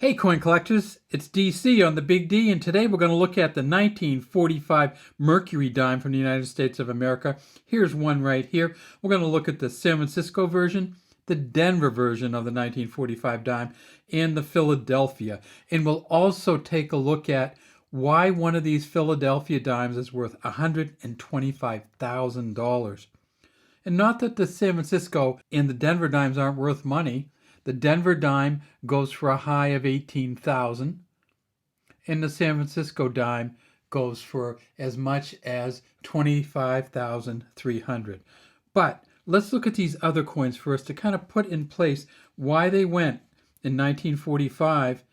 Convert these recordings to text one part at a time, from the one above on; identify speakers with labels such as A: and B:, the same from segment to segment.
A: Hey coin collectors, it's DC on the Big D, and today we're going to look at the 1945 Mercury dime from the United States of America. Here's one right here. We're going to look at the San Francisco version, the Denver version of the 1945 dime, and the Philadelphia. And we'll also take a look at why one of these Philadelphia dimes is worth $125,000. And not that the San Francisco and the Denver dimes aren't worth money. The Denver dime goes for a high of 18,000, and the San Francisco dime goes for as much as 25,300. But let's look at these other coins first to kind of put in place why they went in 1945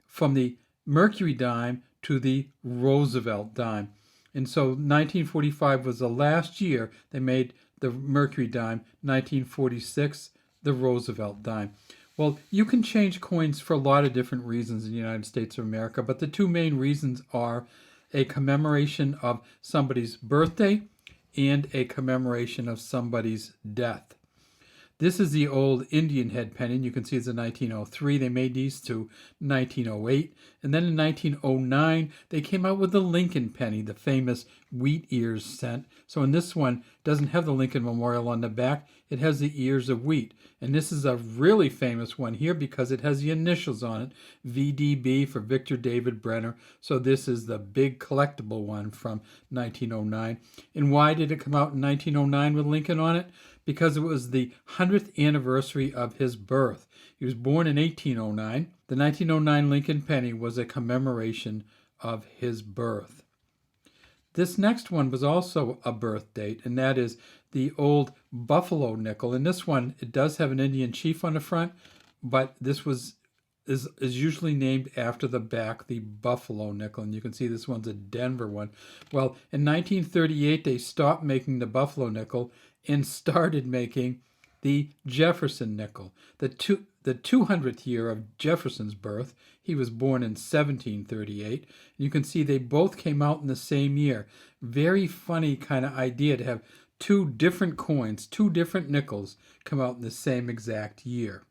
A: from the Mercury dime to the Roosevelt dime. And so 1945 was the last year they made the Mercury dime, 1946, the Roosevelt dime. Well, you can change coins for a lot of different reasons in the United States of America, but the two main reasons are a commemoration of somebody's birthday and a commemoration of somebody's death. This is the old Indian head penny, and you can see it's a 1903. They made these to 1908. And then in 1909, they came out with the Lincoln penny, the famous wheat ears cent. So in this one, it doesn't have the Lincoln Memorial on the back. It has the ears of wheat. And this is a really famous one here because it has the initials on it, VDB for Victor David Brenner. So this is the big collectible one from 1909. And why did it come out in 1909 with Lincoln on it? Because it was the 100th anniversary of his birth. He was born in 1809. The 1909 Lincoln penny was a commemoration of his birth. This next one was also a birth date, and that is the old Buffalo nickel. And this one, it does have an Indian chief on the front, but this is usually named after the back, the Buffalo nickel. And you can see this one's a Denver one. Well, in 1938, they stopped making the Buffalo nickel and started making the Jefferson nickel. The 200th year of Jefferson's birth, he was born in 1738. You can see they both came out in the same year. Very funny kind of idea to have two different coins, two different nickels come out in the same exact year.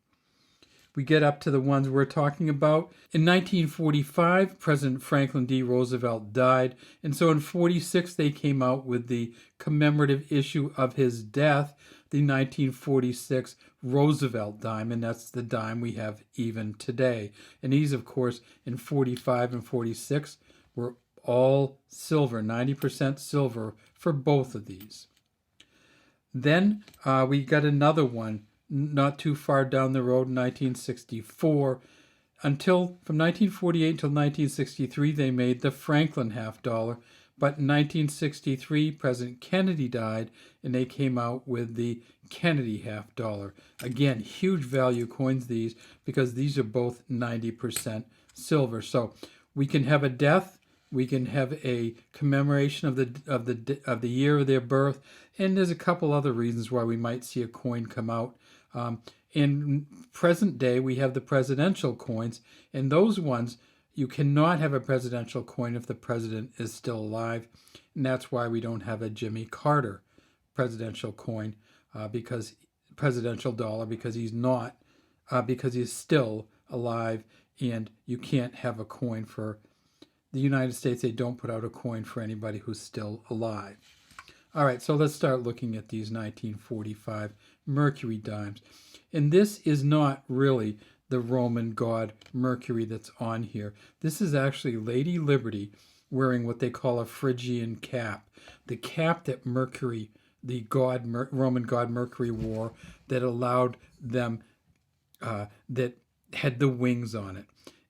A: We get up to the ones we're talking about. In 1945, President Franklin D. Roosevelt died, and so in 46 they came out with the commemorative issue of his death, the 1946 Roosevelt dime, and that's the dime we have even today. And these, of course, in 45 and 46 were all silver, 90% silver for both of these. Then we got another one not too far down the road in 1964. From 1948 until 1963, they made the Franklin half dollar. But in 1963, President Kennedy died, and they came out with the Kennedy half dollar. Again, huge value coins these, because these are both 90% silver. So we can have a death, we can have a commemoration of the year of their birth, and there's a couple other reasons why we might see a coin come out. In present day, we have the presidential coins, and those ones, you cannot have a presidential coin if the president is still alive, and that's why we don't have a Jimmy Carter presidential coin, presidential dollar, because he's not, because he's still alive, and you can't have a coin for the United States. They don't put out a coin for anybody who's still alive. All right, so let's start looking at these 1945 Mercury dimes. And this is not really the Roman god Mercury that's on here. This is actually Lady Liberty wearing what they call a Phrygian cap. The cap that Mercury, the Roman god Mercury wore, that allowed them, that had the wings on it.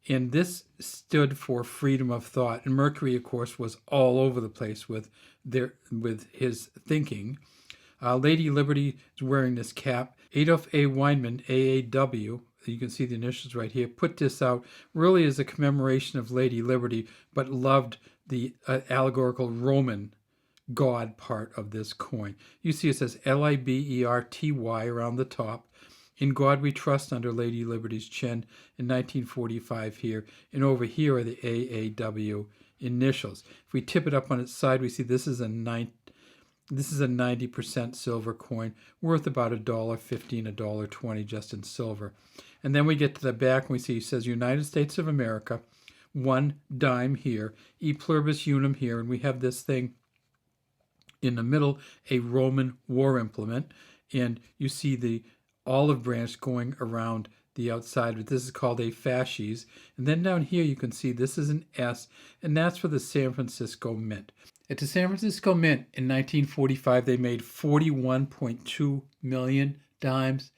A: And this stood for freedom of thought. And Mercury, of course, was all over the place with his thinking. Lady Liberty is wearing this cap. Adolf A. Weinman, AAW, you can see the initials right here, put this out really as a commemoration of Lady Liberty, but loved the allegorical Roman god part of this coin. You see it says Liberty around the top. In God We Trust under Lady Liberty's chin in 1945 here. And over here are the AAW initials. If we tip it up on its side, we see this is a 90% silver coin worth about $1.15, $1.20 just in silver. And then we get to the back and we see it says United States of America, 1 dime here, E pluribus unum here, and we have this thing in the middle, a Roman war implement, and you see the olive branch going around the outside, but this is called a fasces. And then down here you can see this is an S, and that's for the San Francisco Mint. At the San Francisco Mint in 1945, they made 41.2 million dimes,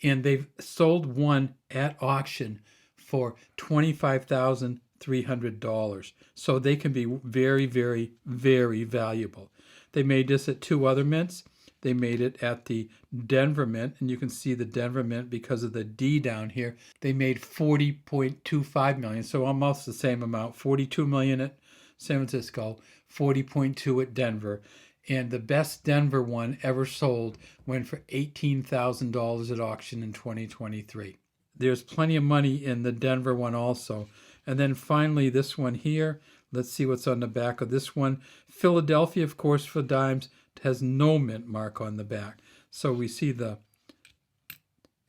A: and they've sold one at auction for $25,300. So they can be very, very, very valuable. They made this at 2 other mints. They made it at the Denver Mint, and you can see the Denver Mint because of the D down here. They made 40.25 million, so almost the same amount. 42 million at San Francisco, 40.2 at Denver. And the best Denver one ever sold went for $18,000 at auction in 2023. There's plenty of money in the Denver one also. And then finally this one here. Let's see what's on the back of this one. Philadelphia, of course, for dimes, has no mint mark on the back. So we see the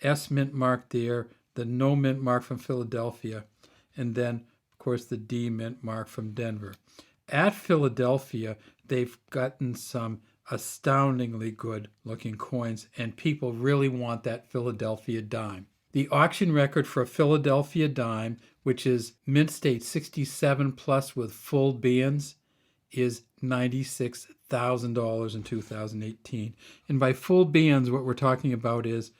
A: S mint mark there, the no mint mark from Philadelphia, and then, of course, the D mint mark from Denver. At Philadelphia, they've gotten some astoundingly good looking coins, and people really want that Philadelphia dime. The auction record for a Philadelphia dime, which is mint state 67 plus with full bands, is $96,000 in 2018. And by full bands, what we're talking about is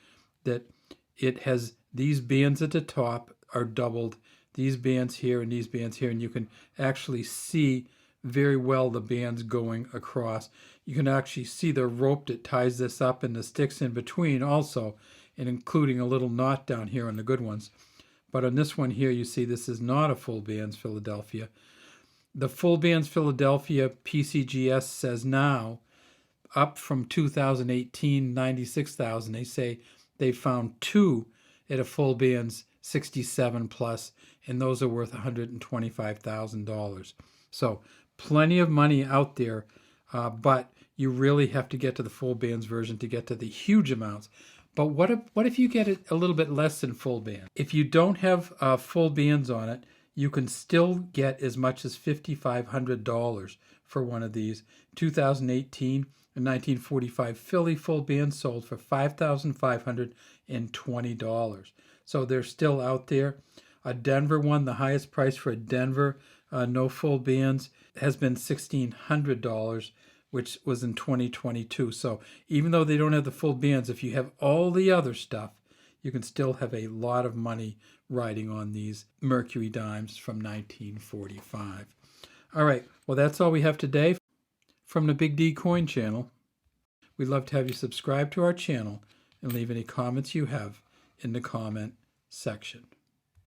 A: that it has these bands at the top are doubled, these bands here and these bands here, and you can actually see very well the bands going across. You can actually see the rope that ties this up and the sticks in between also, and including a little knot down here on the good ones. But on this one here, you see this is not a full bands Philadelphia. The full bands Philadelphia PCGS says now, up from 2018, 96,000. They say they found 2 at a full bands 67 plus, and those are worth $125,000. So plenty of money out there, but you really have to get to the full bands version to get to the huge amounts. But what if you get it a little bit less than full band? If you don't have full bands on it, you can still get as much as $5,500 for one of these. 2018 and 1945 Philly full band sold for $5,520. So they're still out there. A Denver one, the highest price for a Denver no full bands, has been $1,600, which was in 2022. So even though they don't have the full bands, if you have all the other stuff, you can still have a lot of money riding on these Mercury dimes from 1945. All right, well, that's all we have today from the Big D Coin channel. We'd love to have you subscribe to our channel and leave any comments you have in the comment section.